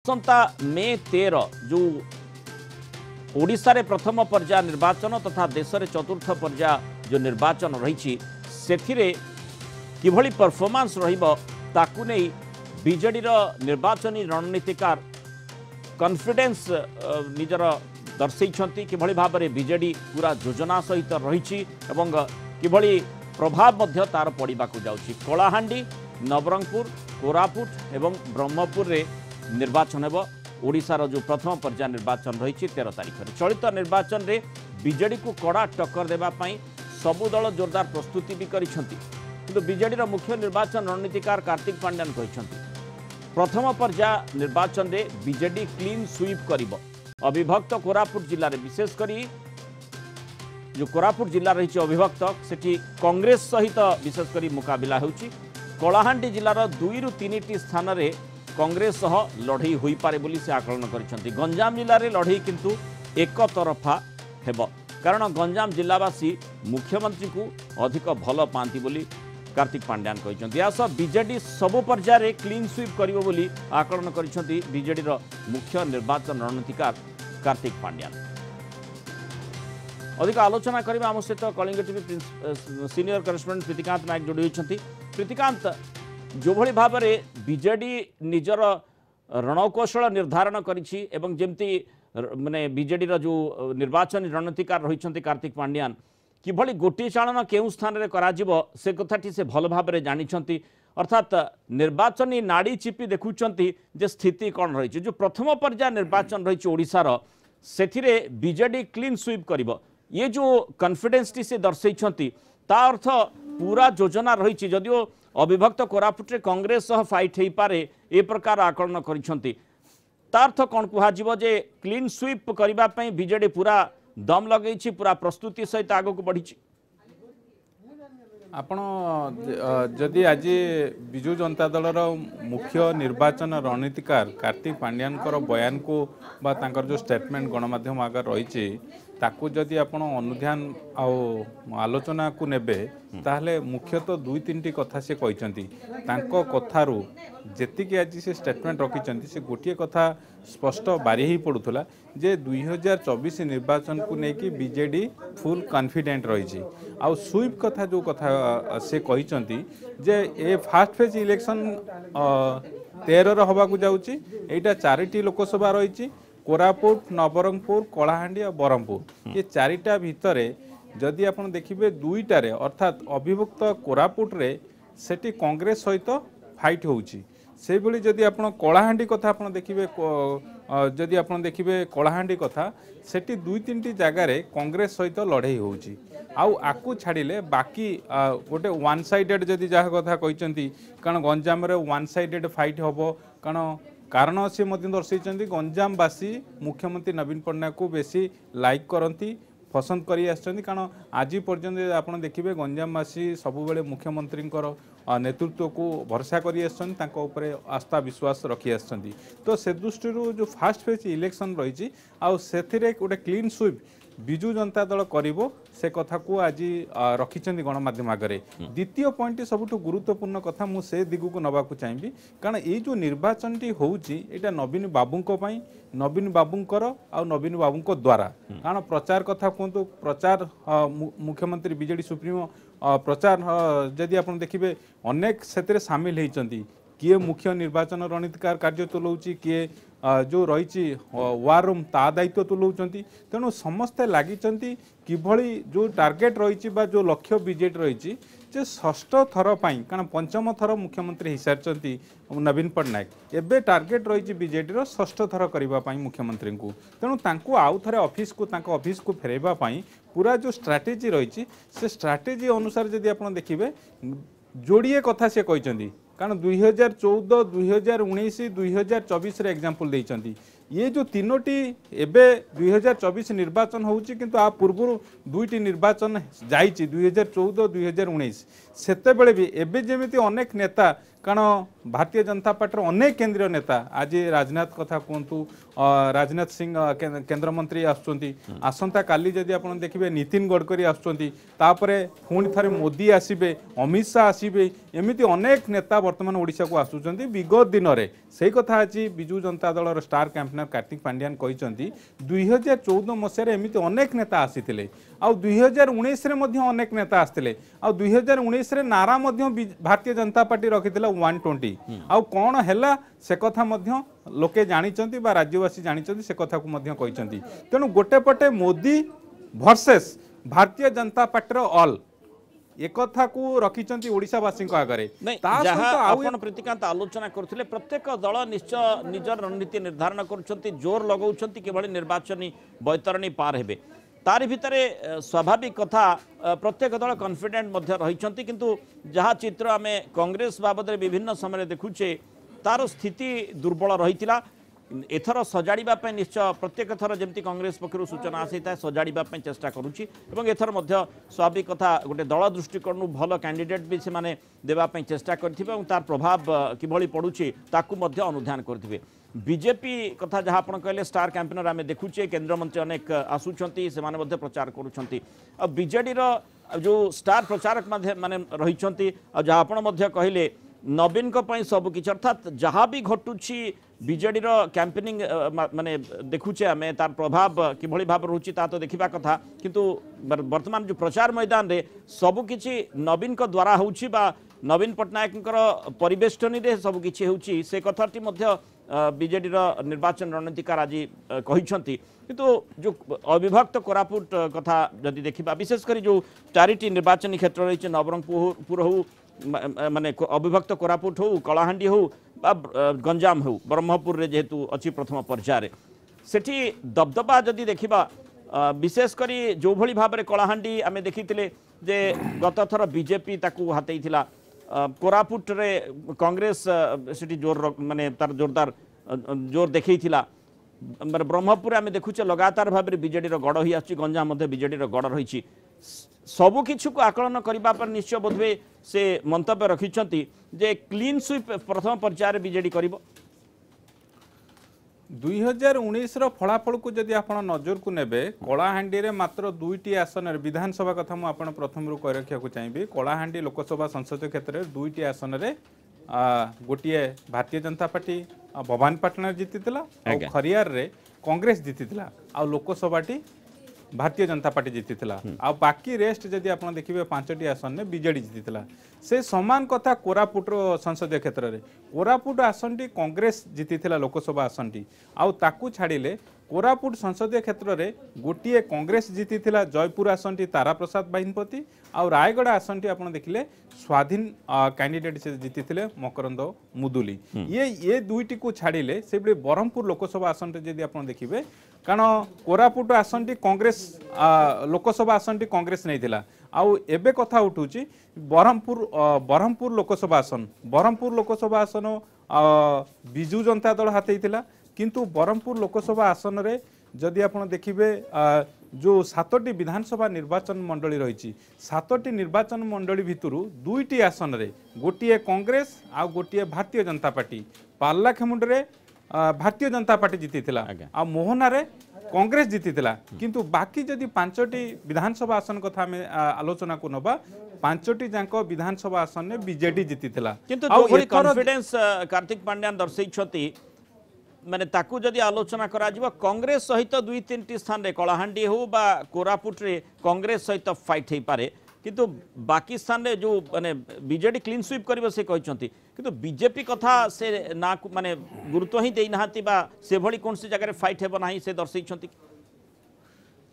आसंता मे 13 जो ओडिशा रे प्रथम पर्याय निर्वाचन तथा देश रे चतुर्थ पर्याय जो निर्वाचन रही किभली परफॉर्मेंस रहिबो ताकू नै बीजेडी निर्वाचनी रणनीतिकार कॉन्फिडेंस निजर दर्शैछंती किभली भाव में बीजेडी पूरा योजना सहित रही किभली प्रभाव मध्य तार पड़वा जाउछि। कलाहांडी नवरंगपुर कोरापुट एवं ब्रह्मपुर रे निर्वाचन हेब। ओडिशार जो प्रथम पर्याय निर्वाचन रही 13 तारिख में चलित निर्वाचन रे बीजेडी को कड़ा टक्कर देवाई सबु दल जोरदार प्रस्तुति भी करिसेंती। किंतु बीजेडी मुख्य निर्वाचन रणनीतिकार कार्तिक पांड्यान कहिसेंती प्रथम पर्याय निर्वाचन रे बीजेडी क्लीन स्वीप करिबो। अविभक्त कोरापुट जिले में विशेषकर जो कोरापुट जिला रही अविभक्त सेठी कांग्रेस सहित विशेषकर मुकाबिला होउछि। कलाहांडी जिलार 2 ରୁ 3ଟି स्थान रे कांग्रेस सह लड़ई होई पारे बोली से आकलन करिसेंती। गंजाम जिले में लड़ई किंतु एक तरफा हेब कारण गंजाम जिलावासी मुख्यमंत्री को अधिक भल पाती बोली कार्तिक पांड्यान कहते। या सह बीजेडी सबु पर्याय क्लीन स्वीप करिवो बोली आकलन करिसेंती बीजेडी मुख्य निर्वाचन रणनीतिकार कार्तिक पांड्यान। अधिक आलोचना करबा आम सहित Kalinga TV senior correspondent Pritikant Nayak जोड़ी होती। प्रीतिकांत जो भली भाव में बीजेडी निजर रणकौशल निर्धारण करिछि एवं जेमती माने बीजेडी जो निर्वाचन रणनीतिकार रही कार्तिक पांड्यान किभली गोटी चालन केउ स्थान रे कराजिबो से कथाटी से भल भाव में जानिछंती। अर्थात निर्वाचनी नाड़ी चिपी देखुचंती जे स्थिति कौन रही जो प्रथम पर्याय निर्वाचन रही ओडिशार सेथिरे बीजेडी क्लीन स्वीप करिबो ये जो कॉन्फिडेंस टी से दर्शैछंती ता अर्थ पूरा योजना रही जदियो अविभक्त कोरापुट कांग्रेस सह फाइट हो पारे ए प्रकार आकलन करिछंती ता अर्थ कौन कह जे क्लीन स्वीप करबा पई बीजेडी पूरा दम लगेछि पूरा प्रस्तुति सहित आगो को बढ़ी। आपण जदि आज विजु जनता दलर मुख्य निर्वाचन रणनीतिकार कार्तिक पांड्यान बयान को बा तांकर जो स्टेटमेंट गणमाध्यम आगे रही ताकू जदि आपण अनुध्यान आलोचना को नेबे ताहले मुख्यतः 2-3टी कथा से कहते कथारू जेतिकी आज से स्टेटमेंट रखिंट से गोटे कथा स्पष्ट बारी ही पड़ूला जे 2024 निर्वाचन को लेकिन बीजेडी फुल कॉन्फिडेंट रही आउ स्वीप कथा जो कथा से कहते जे ए फास्ट फेज इलेक्शन 13 हवाक जाऊँगी यहाँ 4टी लोकसभा रही कोरापुट नवरंगपुर कलाहांडी और ब्रह्मपुर ये 4टा भितर जदि आप देखिए 2टारे अर्थात अविभक्त कोरापुट रे सेठी कांग्रेस सहित फाइट होउची से भली जदि आप कलाहांडी कथा आप देखिए जदि आप देखिए कलाहांडी कथा सेठी 2-3टी जगार कांग्रेस सहित लड़ई होउची आउ आकु छाड़िले बाकी गोटे वन साइडेड जदि जहाँ कथा कहते कारण गंजाम रे वन साइडेड फाइट हम कारण से दर्शा गंजामवासी मुख्यमंत्री नवीन पट्टनायक को बेसी लाइक करती पसंद करी आछंती कारण आज पर्यंत आप देखिए गंजामवासी सबुबले मुख्यमंत्री नेतृत्व को भरसा करी आछंती आस्था विश्वास रखी आछंती। तो से दृष्टि जो फास्ट फेज इलेक्शन रही से गोटे क्लीन स्वीप विजु जनता दल करिवो से कथा को आज रखिंट गणमाध्यम आगे। द्वितीय पॉइंट सबुठ गुरुत्वपूर्ण कथा मुझे दिगु को नवाक चाहिए कारण ये जो निर्वाचन टी होउची एटा नवीन बाबूंको पई नवीन बाबूंकर आ नवीन बाबूंको द्वारा कारण प्रचार कथा कहतु प्रचार मुख्यमंत्री बीजेडी सुप्रीमो प्रचार जदि आप देखिए अनेक से सामिल होती किए मुख्य निर्वाचन रणनीतिकार कार्य तुलाऊँच किए जो रही वार रूम ता दायित्व तुलाऊँच तेणु समस्ते लगी किभली जो टार्गेट रही जो लक्ष्य बीजेडी रही जे षष्ठ थर पाई कारण पंचम थर मुख्यमंत्री हो सारी नवीन पट्टनायक एबे टार्गेट रही बीजेडी षष्ठ थर करने मुख्यमंत्री को तेणु तांको आउ थे ऑफिस को ऑफिस को फेरवा पूरा जो स्ट्राटेजी रही से स्ट्राटेजी अनुसार जदि आप देखिए जोड़िए कथा से कहते कारण 2014 2019 2024 एग्जांपल देइचंती ये जो तीनोटी एबे 2024 निर्वाचन होउची किंतु आ पूर्व दुईटी निर्वाचन जाइची 2014 2019 सेते बेले भी एबे जेमिति अनेक नेता कारण भारतीय जनता पार्टी अनेक केंद्रीय नेता आज राजनाथ कथा कहतु राजनाथ सिंह केंद्र मंत्री आसुंती आसंता काली जदि आप देखिए नितिन गडकरी आसुंती तापरे पुणी थे मोदी आसबे अमित शाह आसबे एमती अनेक नेता वर्तमान ओडिशा को आसुचंती विगत दिन में से कथा आज विजु जनता दल स्टार कैंपेनर कार्तिक पांड्यान कहते 2014 मसीह एमती अनेक नेता आसी आ 2019 अनेक नेता आसते आ 2019 नारा भारतीय जनता पार्टी रखी 120 आउ कौन है से कथा लोके जानी बा राज्यवासी जानी से कथा को तेणु गोटे पटे Modi versus Bharatiya Janata party all एक कथा को रखिचंती ओडिशावासी आगे प्रीतिकांत आलोचना करथिले प्रत्येक दल निश्चय निजर रणनीति निर्धारण करुछंती जोर लगाउछंती किभଳି निर्वाचनी बैतरणी पार हेबे तारि भितरे स्वाभाविक कथा प्रत्येक दल कॉन्फिडेंट मध्य रहिछंती किंतु जहाँ चित्र आमे कांग्रेस बाबद विभिन्न समय देखुचे तार स्थिति दुर्बल रहितिला एथर सजाड़िबा पय निश्चय प्रत्येक थर जमती कांग्रेस पक्षरु सूचना आसीता सजाड़िबा पय चेष्टा करूची एवं एथर मध्य स्वाभाविक कथा गोटे दल दृष्टिकोण भल कैंडिडेट भी से माने देबा पय चेष्टा करथिबे एवं तार प्रभाव किभଳି पडुची ताकू मध्य अनुध्यान करथिबे बीजेपी कथा जहाँ आप कहले स्टार कैंपेनर आम देखुचे केंद्र मंत्री अनेक आसुंच से माने प्रचार करुँच बीजेडी जो स्टार प्रचारक माने रही जहाँ आप कहले नवीन सबकि अर्थात जहाँ भी घटुची बीजेडी कैंपेनिंग माने देखुचे आम तार प्रभाव किभଳି भाव रोचे ता तो देखा कथा किंतु वर्तमान जो प्रचार मैदान रे सबकि नवीन द्वारा होउची बा नवीन पट्टनायक परिवेष्टनी रे सबकि होउची से कथाटी बीजेडी निर्वाचन रणनीतिकार आज कहते किंतु जो अविभक्त कोरापुट कथा जदि देखा विशेषकर जो चारिटी निर्वाचन क्षेत्र रही नवरंगपुर हो माने अविभक्त कोरापुट हो कलाहांडी हो गंजाम हो ब्रह्मपुर रे जेहेतु अच्छी प्रथम पर्यायर सेठी दबदबा जदि देखा विशेषकर जो भली भाव में कलाहांडी आम देखी जे गत थर बीजेपी ताकू हाथई कोरापुट रे कांग्रेस सेठी जोर माने तार जोरदार जोर देखई ब्रह्मपुर आम देखुचे लगातार भाव में बीजेडी गड़ ही आसी गंजाम बीजेडी गड़ रही सबु किछु को आकलन करबा पर निश्चय बोधवे से मंतव्य रखिछंती जे क्लीन स्वीप प्रथम पर्यायर बीजेडी करिबो 2019 फलाफल को जदि आप नजर को नेबे कलाहांडी रे मात्र 2टी आसन विधानसभा कथा मु आपण प्रथम रु कह रखिया को चाहिए कलाहांडी लोकसभा संसदीय क्षेत्र में 2टी आसन रे गोटे भारतीय जनता पार्टी भवानीपाटना जीतीला और खरियार रे कांग्रेस जीतीला आ लोकसभाटी भारतीय जनता पार्टी जीतीला आ बाकी रेस्ट जदि आप देखिए 5टी आसन में बीजेडी जीतीला से समान कथा कोरापुट संसदीय क्षेत्र में कोरापुट आसनटी कांग्रेस जीतीला लोकसभा आसनटी आउ ताकू छाड़िले कोरापुट संसदीय क्षेत्र में गोटे कांग्रेस जीतीला जयपुर आसनटी तारा प्रसाद बाहिनपति आउ रायगढ़ आसनटी आप देखिले स्वाधीन कैंडिडेट से जीतीले मकरंद मुदुली ये दुईटी को छाड़िले से ब्रह्मपुर लोकसभा आसन जदि आप देखिए कारण कोरापुट आसनटी कांग्रेस लोकसभा आसनटी कांग्रेस नहीं आउ एबे कथा उठूची ब्रह्मपुर लोकसभा आसन विजु जनता दल हाथई किंतु ब्रह्मपुर लोकसभा आसन रे जदि आप देखिए जो 7टी विधानसभा निर्वाचन मंडली रही 7टी निर्वाचन मंडली भितर 2टी आसन रे गोटे कांग्रेस आ गोटे भारतीय जनता पार्टी पार्लाखेमुंड रे भारतीय जनता पार्टी जीतीला आ मोहना रे कांग्रेस जीतीला किंतु बाकी जदि 5टी विधानसभा आसन कथा में आलोचना को नबा 5टी जांक विधानसभा आसन में बीजेडी जीतीला किंतु जो कॉन्फिडेंस कार्तिक पांड्यान दर्शैछथि माने ताकू जदि आलोचना करा जिवो कांग्रेस सहित 2-3टी स्थान रे कलाहांडी हो बा कोरापुट रे कांग्रेस सहित फाइट हे पारे किंतु बाकी स्थान रे जो माने बीजेडी क्लीन स्वीप करिवो से कहचंती किंतु बीजेपी कथा से ना माने गुरुत्व ही देई नाहाती बा से भली कोन से जगह रे फाइट हेबो नाही से दर्शैछंती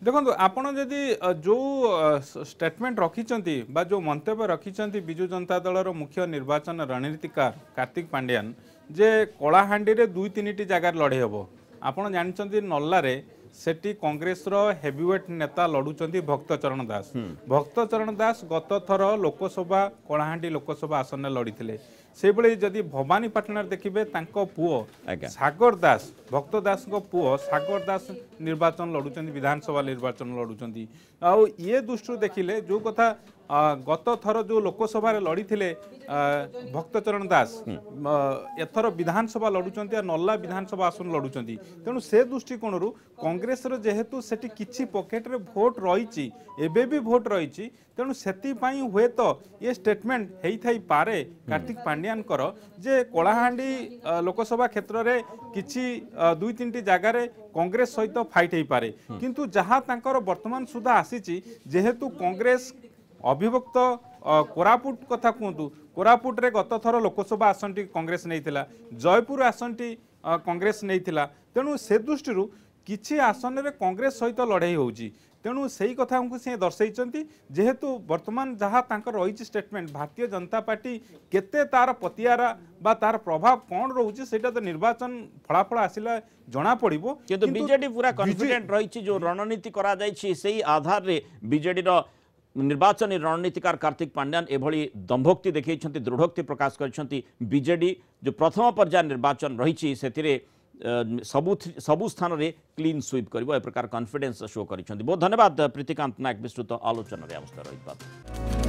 देखो आपड़ जदि जो स्टेटमेंट रखिंट बा जो मंतव्य रखिंट विजु जनता दल मुख्य निर्वाचन रणनीतिकार कार्तिक पांड्यान जे कलाहांडी रे 2-3टी जगार लड़े हम आपड़ जानते नल्ला सेठी कांग्रेस रो हेवीवेट नेता लड़ुचंती भक्तचरण दास। भक्तचरण दास गत थर लोकसभा कलाहांडी लोकसभा आसन में लड़ीथिले। से बळे जदि भवानीपाटना देखिबे तांको पुओ सागर दास भक्त दास को पुओ सागर दास निर्वाचन लड़ुचंती विधानसभा निर्वाचन लड़ुचंती। आ ये दृष्टि देखिले जो कथा गत थर जो लोकसभा लड़ी थे भक्तचरण दास एथर विधानसभा लड़ुचंती आ नल्ला विधानसभा आसन लड़ुचंती। तेणु से दृष्टिकोण कांग्रेस जेहेतु सेठी किछि पॉकेट रे वोट रही एबे भी वोट रही तेणु सेति पई हुए तो ये स्टेटमेंट हेई थाई पारे कार्तिक पांड्यान कर जे कलाहांडी लोकसभा क्षेत्र रे किछि दुई तीन जगह रे कांग्रेस सहित फाइट हेई पारे किंतु जहाँ तांकर वर्तमान सुधा आसीची जेहेतु कांग्रेस अभिभक्त कोरापुट कथा कहतु कोरापुट रे गत थर लोकसभा आसन टी कांग्रेस नहीं जयपुर आसन टी कांग्रेस नहीं तेणु से दृष्टि किछि आसन रे कांग्रेस सहित लड़ाई होउची। तेणु सही कथा को से दर्शाई जेहेतु वर्तमान जहाँ रही स्टेटमेंट भारतीय जनता पार्टी केते तार पतियारा बा तार प्रभाव कौन रोचे सेटा तो निर्वाचन फलाफल आसिला जना पड़िबो किंतु बीजेडी पूरा कॉन्फिडेंट रही जो रणनीति करा जायछि सेही आधार रे बीजेडी रो निर्वाचन रणनीतिकार कार्तिक पांड्यान एभली दंभोक्ति देखैछन्ति दृढ़ोक्ति प्रकाश करछन्ति। बीजेडी जो प्रथम पर्याय निर्वाचन रही से सबु स्थान रे क्लीन स्वीप करिवो ए प्रकार कॉन्फिडेंस शो करिछन्ति। बहुत धन्यवाद प्रीतिकांत नायक विस्तृत आलोचना रे अवस्था रही।